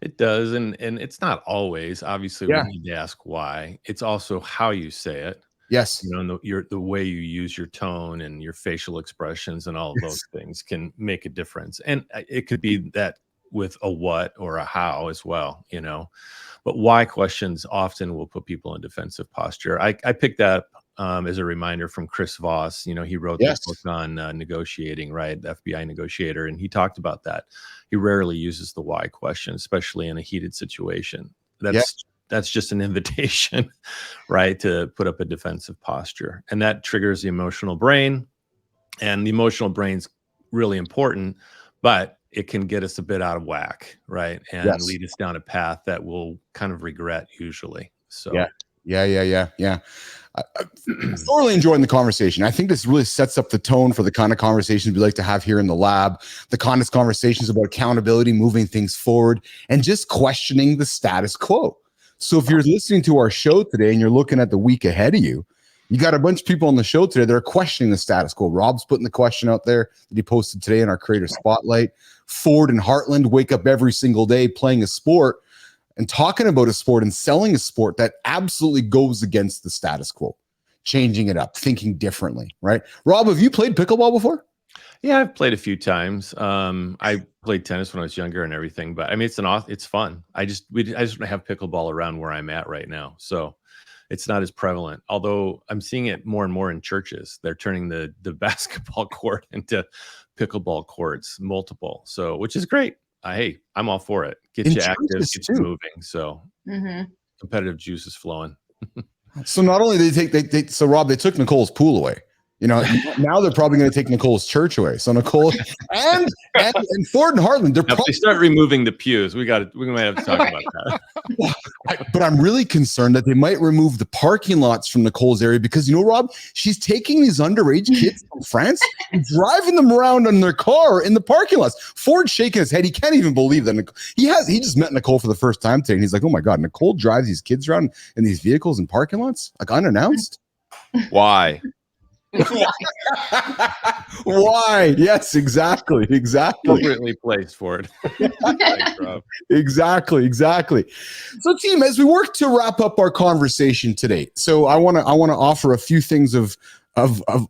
It does. And it's not always. Obviously, we need to ask why. It's also how you say it. Yes. The way you use your tone and your facial expressions and all of those things can make a difference. And it could be that with a what or a how as well, but why questions often will put people in defensive posture. I picked that up as a reminder from Chris Voss. He wrote the book on negotiating, right? The FBI negotiator. And he talked about that. He rarely uses the why question, especially in a heated situation. That's just an invitation, right, to put up a defensive posture. And that triggers the emotional brain. And the emotional brain's really important, but it can get us a bit out of whack, right? And lead us down a path that we'll kind of regret usually. So yeah. I'm thoroughly enjoying the conversation. I think this really sets up the tone for the kind of conversations we like to have here in the lab, the kind of conversations about accountability, moving things forward, and just questioning the status quo. So if you're listening to our show today and you're looking at the week ahead of you, you got a bunch of people on the show today that are questioning the status quo. Rob's putting the question out there that he posted today in our Creator Spotlight. Ford and Heartland wake up every single day playing a sport and talking about a sport and selling a sport that absolutely goes against the status quo, changing it up, thinking differently, right? Rob, have you played pickleball before? Yeah, I've played a few times. I played tennis when I was younger and everything, but I mean, it's fun. I just don't have pickleball around where I'm at right now, so it's not as prevalent. Although I'm seeing it more and more in churches. They're turning the basketball court into pickleball courts, multiple. So, which is great. Hey, I'm all for it. Get you active, get you moving. So, competitive juice is flowing. So not only so Rob, they took Nicole's pool away. Now they're probably going to take Nicole's church away. So Nicole and Ford and Heartland, they're probably start removing the pews. We might have to talk about that. But I'm really concerned that they might remove the parking lots from Nicole's area, because Rob, she's taking these underage kids from France and driving them around in their car in the parking lots. Ford's shaking his head. He can't even believe that he just met Nicole for the first time today, and he's like, "Oh my God, Nicole drives these kids around in these vehicles in parking lots, like unannounced." Why? Why? Yes, exactly. Appropriately placed for it. Thanks, Rob. Exactly. So, team, as we work to wrap up our conversation today, so I want to offer a few things of a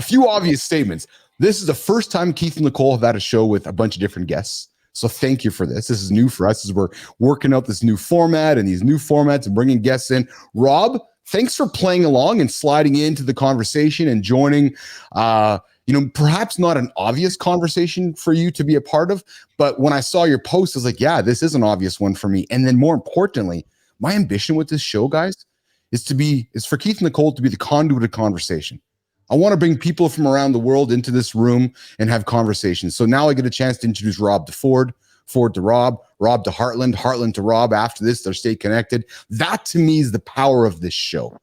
few obvious statements. This is the first time Keith and Nicole have had a show with a bunch of different guests. So thank you for this. This is new for us as we're working out this new format and these new formats and bringing guests in. Rob, thanks for playing along and sliding into the conversation and joining, perhaps not an obvious conversation for you to be a part of, but when I saw your post, I was like, yeah, this is an obvious one for me. And then more importantly, my ambition with this show, guys, is for Keith and Nicole to be the conduit of conversation. I want to bring people from around the world into this room and have conversations. So now I get a chance to introduce Rob to Ford, Ford to Rob, Rob to Heartland, Heartland to Rob. After this, they'll stay connected. That to me is the power of this show,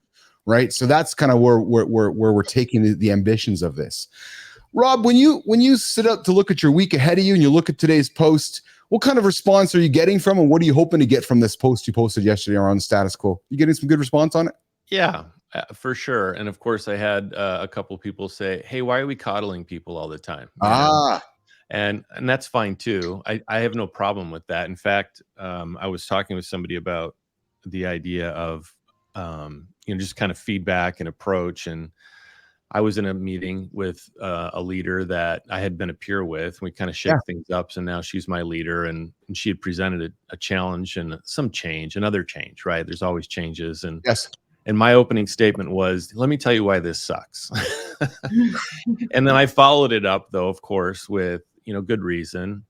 right? So that's kind of where we're taking the ambitions of this. Rob, when you sit up to look at your week ahead of you and you look at today's post, what kind of response are you getting from, and what are you hoping to get from this post you posted yesterday around the status quo? You getting some good response on it? Yeah, for sure. And of course, I had a couple of people say, "Hey, why are we coddling people all the time?" And that's fine too. I have no problem with that. In fact, I was talking with somebody about the idea of just kind of feedback and approach. And I was in a meeting with a leader that I had been a peer with. We kind of shake things up. So now she's my leader, and she had presented a challenge and another change, right? There's always changes. And and my opening statement was, "Let me tell you why this sucks." And then I followed it up, though, of course, with good reason.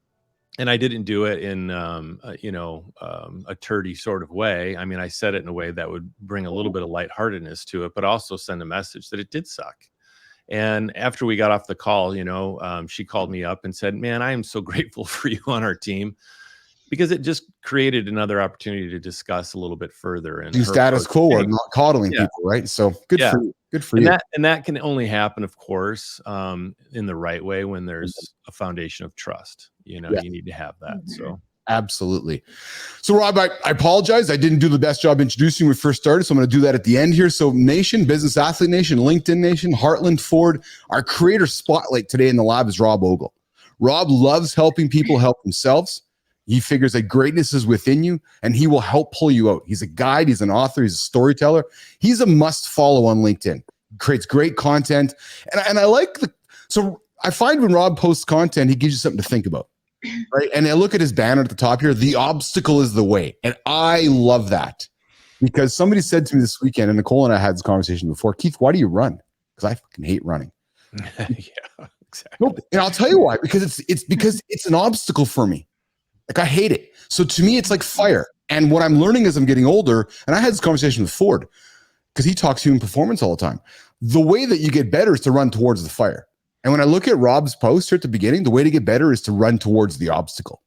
And I didn't do it in, a turdy sort of way. I mean, I said it in a way that would bring a little bit of lightheartedness to it, but also send a message that it did suck. And after we got off the call, she called me up and said, "Man, I am so grateful for you on our team," because it just created another opportunity to discuss a little bit further. And Do status quo or not coddling people, right? So good for you. Good for you. And that can only happen, of course, in the right way when there's a foundation of trust. You need to have that. So absolutely. So Rob, I apologize. I didn't do the best job introducing when we first started. So I'm going to do that at the end here. So Nation, Business Athlete Nation, LinkedIn Nation, Heartland, Ford, our creator spotlight today in the lab is Rob Ogle. Rob loves helping people help themselves. He figures that greatness is within you and he will help pull you out. He's a guide. He's an author. He's a storyteller. He's a must follow on LinkedIn. He creates great content. And I like so I find when Rob posts content, he gives you something to think about. Right. And I look at his banner at the top here. The obstacle is the way. And I love that because somebody said to me this weekend, and Nicole and I had this conversation before, Keith, why do you run? Because I fucking hate running. Yeah, exactly. Nope. And I'll tell you why, because it's an obstacle for me. Like I hate it. So to me, it's like fire. And what I'm learning as I'm getting older, and I had this conversation with Ford because he talks human performance all the time. The way that you get better is to run towards the fire. And when I look at Rob's post here at the beginning, the way to get better is to run towards the obstacle,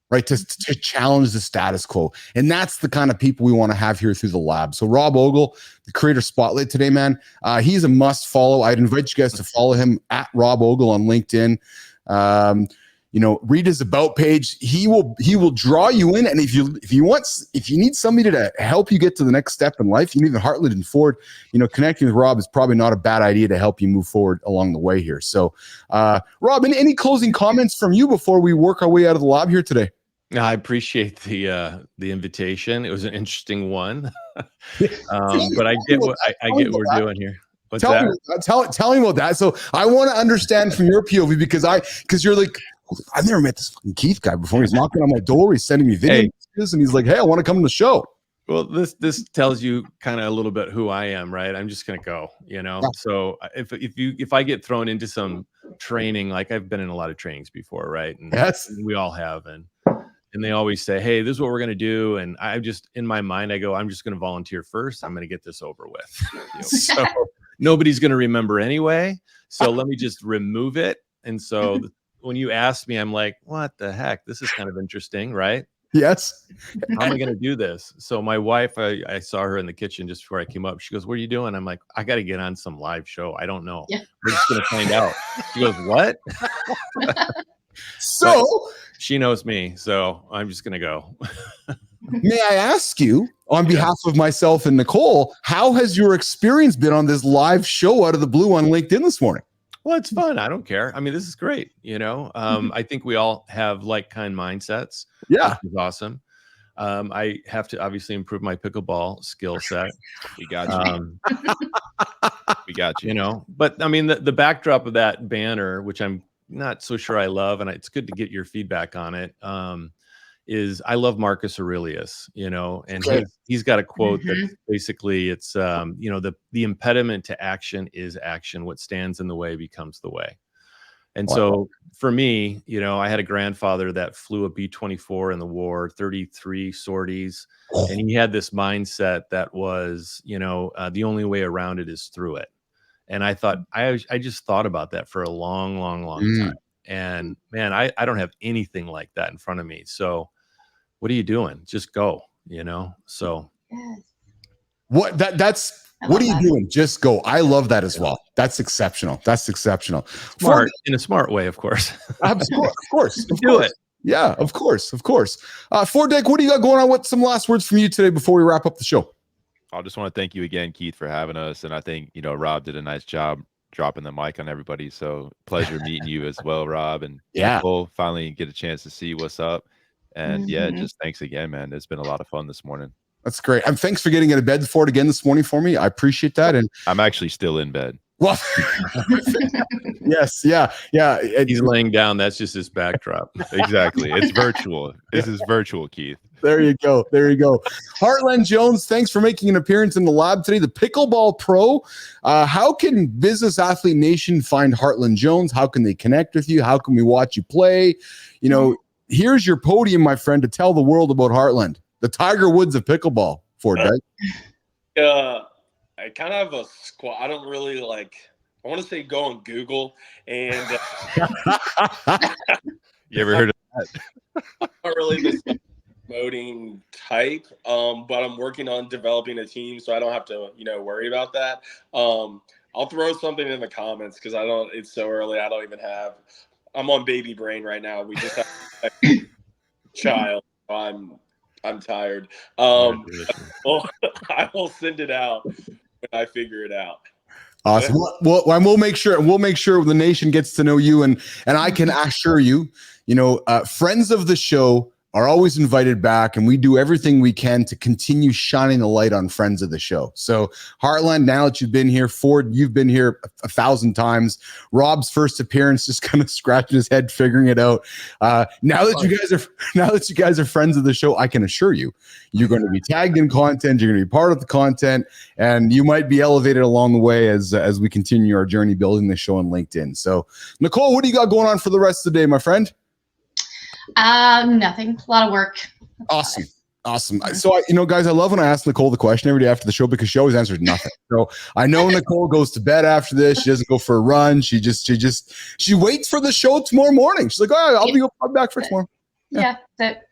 right? To challenge the status quo. And that's the kind of people we want to have here through the lab. So Rob Ogle, the creator spotlight today, man, he's a must follow. I'd invite you guys to follow him at Rob Ogle on LinkedIn. Read his about page. He will draw you in. And if you need somebody to help you get to the next step in life, you need the Heartland and Ford, connecting with Rob is probably not a bad idea to help you move forward along the way here. So, Rob, any closing comments from you before we work our way out of the lab here today? I appreciate the invitation. It was an interesting one, but I get what we're doing here. Tell me about that. So I want to understand from your POV because you're like, I've never met this fucking Keith guy before. He's knocking on my door. He's sending me videos, and he's like, "Hey, I want to come to the show." Well, this tells you kind of a little bit who I am, right? I'm just gonna go, So if I get thrown into some training, like I've been in a lot of trainings before, right? And yes, we all have, and they always say, "Hey, this is what we're gonna do," and I just in my mind I go, "I'm just gonna volunteer first. I'm gonna get this over with." So nobody's gonna remember anyway. So let me just remove it. And so when you asked me, I'm like, what the heck? This is kind of interesting, right? Yes. How am I going to do this? So my wife, I saw her in the kitchen just before I came up. She goes, "What are you doing?" I'm like, "I got to get on some live show. I don't know. Yeah. We're just going to find out." She goes, "What?" So but she knows me. So I'm just going to go. May I ask you, on behalf of myself and Nicole, how has your experience been on this live show out of the blue on LinkedIn this morning? Well, it's fun. I don't care. I mean, this is great. I think we all have kind mindsets. Yeah. Which is awesome. I have to obviously improve my pickleball skill set. We got you. We got you. But I mean, the backdrop of that banner, which I'm not so sure I love, and it's good to get your feedback on it, is I love Marcus Aurelius, and he's got a quote that basically it's, the impediment to action is action. What stands in the way becomes the way. And so for me, I had a grandfather that flew a B-24 in the war, 33 sorties. And he had this mindset that was, the only way around it is through it. And I thought, I just thought about that for a long, long, long time. And man, I don't have anything like that in front of me. So what are you doing? Just go, So Yes. What are you doing? Just go. I love that as well. That's exceptional. Smart in a smart way, of course. Of course. Do it. Yeah, of course. Ford Dyke, what do you got going on? What's some last words from you today before we wrap up the show? I just want to thank you again, Keith, for having us. And I think, Rob did a nice job dropping the mic on everybody. So pleasure meeting you as well, Rob. And we'll finally get a chance to see what's up. And just thanks again, man. It's been a lot of fun this morning. That's great. And thanks for getting out of bed for it again this morning for me. I appreciate that. And I'm actually still in bed. Well, yes. Yeah. He's laying down. That's just his backdrop. Exactly. It's virtual. This is virtual, Keith. There you go. Hartland Jones, thanks for making an appearance in the lab today. The Pickleball Pro. How can Business Athlete Nation find Hartland Jones? How can they connect with you? How can we watch you play? here's your podium, my friend, to tell the world about Heartland, the Tiger Woods of pickleball. Ford Dyke. I kind of have a squad. I don't really like. I want to say go on Google and. You ever heard of that? I'm not really the promoting type, but I'm working on developing a team, so I don't have to, worry about that. I'll throw something in the comments because I don't. It's so early. I don't even have. I'm on baby brain right now. We just have a child. I'm tired. I will send it out when I figure it out. Awesome. Well, we'll make sure the nation gets to know you, and I can assure you, friends of the show are always invited back, and we do everything we can to continue shining the light on friends of the show. So Heartland, now that you've been here, Ford, you've been here 1,000 times. Rob's first appearance, just kind of scratching his head, figuring it out. Now that you guys are friends of the show, I can assure you, you're going to be tagged in content. You're going to be part of the content, and you might be elevated along the way as we continue our journey building the show on LinkedIn. So, Nicole, what do you got going on for the rest of the day, my friend? Nothing. A lot of work. Awesome. So, guys, I love when I ask Nicole the question every day after the show because she always answers nothing. So I know Nicole goes to bed after this. She doesn't go for a run. She waits for the show tomorrow morning. She's like, I'll be back for tomorrow. Yeah, that's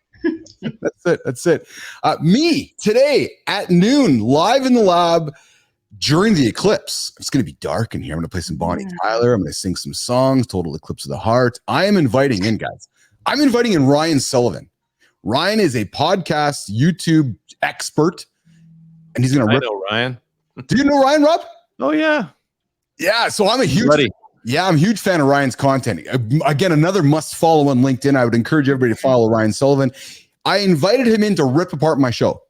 it. That's it. Me today at noon, live in the lab during the eclipse. It's going to be dark in here. I'm going to play some Bonnie Tyler. I'm going to sing some songs, Total Eclipse of the Heart. I am inviting in, guys. I'm inviting in Ryan Sullivan. Ryan is a podcast YouTube expert, and he's going to. I know Ryan. Do you know Ryan, Rob? Oh yeah, yeah. So I'm a huge fan of Ryan's content. Again, another must follow on LinkedIn. I would encourage everybody to follow Ryan Sullivan. I invited him in to rip apart my show.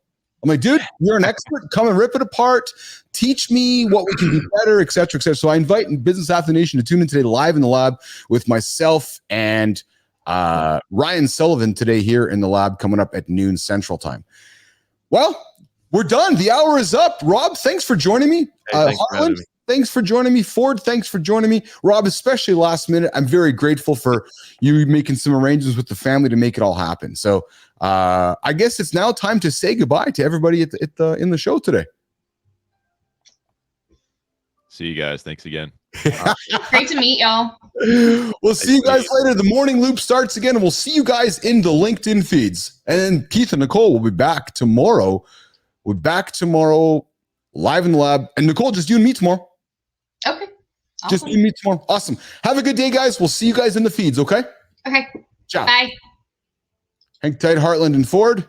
I'm like, dude, you're an expert. Come and rip it apart. Teach me what we can do better, et cetera, et cetera. So I invite Business After the Nation to tune in today live in the lab with myself and Ryan Sullivan today here in the lab coming up at noon Central Time. Well, we're done. The hour is up. Rob, thanks for joining me. Hartland, thanks for joining me. Ford, thanks for joining me. Rob, especially last minute. I'm very grateful for you making some arrangements with the family to make it all happen. So I guess it's now time to say goodbye to everybody in the show today. See you guys. Thanks again. Great to meet y'all. We'll see you guys later. The morning loop starts again, and we'll see you guys in the LinkedIn feeds. And then Keith and Nicole will be back tomorrow. We're back tomorrow live in the lab. And Nicole, just you and me tomorrow. Okay. Awesome. Just you and me tomorrow. Awesome. Have a good day, guys. We'll see you guys in the feeds, okay? Okay. Ciao. Bye. Hang tight, Heartland and Ford.